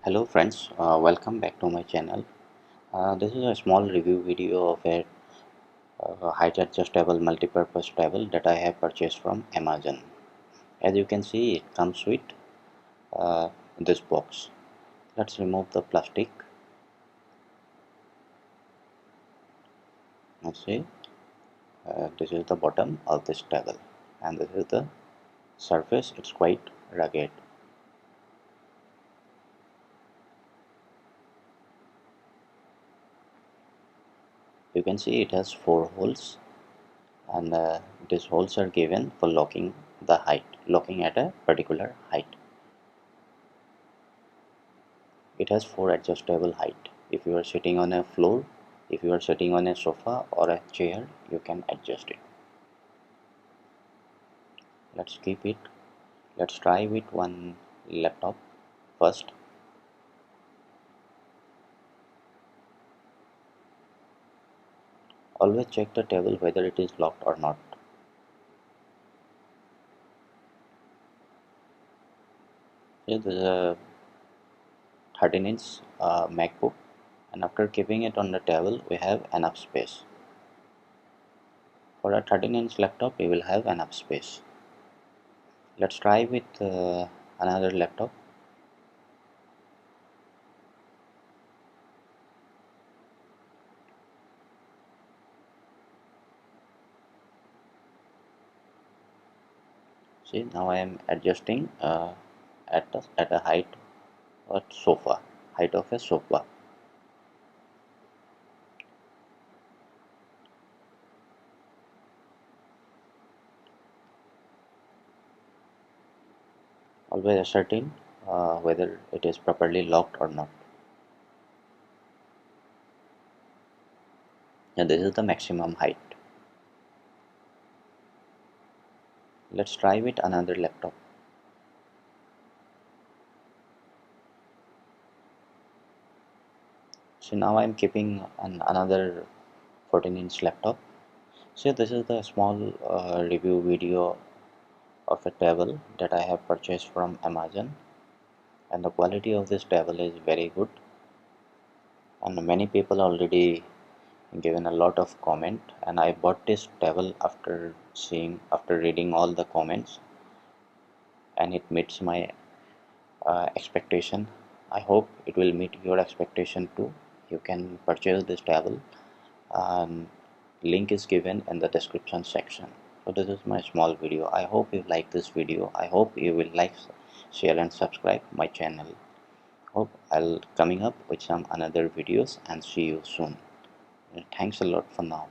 Hello friends, welcome back to my channel. This is a small review video of a height adjustable multi-purpose table that I have purchased from Amazon. As you can see, it comes with uh, this box. Let's remove the plastic. Let's see, this is the bottom of this table and this is the surface. It's quite rugged. You can see it has 4 holes and these holes are given for locking the height, locking at a particular height. It has 4 adjustable height. If you are sitting on a floor, if you are sitting on a sofa or a chair, you can adjust it. Let's keep it. Let's try with one laptop first. Always check the table whether it is locked or not. Here there is a 13-inch MacBook, and after keeping it on the table, we have enough space. For a 13-inch laptop, you will have enough space. Let's try with another laptop. See, now I am adjusting at a height of sofa, height of a sofa. Always ascertain whether it is properly locked or not. And this is the maximum height. Let's try with another laptop. So now I am keeping another 14-inch laptop. So this is the small review video of a table that I have purchased from Amazon, and the quality of this table is very good, and many people already given a lot of comment, and I bought this table after reading all the comments, and it meets my expectation. I hope it will meet your expectation too. You can purchase this table. Link is given in the description section. So this is my small video. I hope you like this video. I hope you will like, share and subscribe my channel. Hope I'll coming up with some another videos and see you soon. Thanks a lot for now.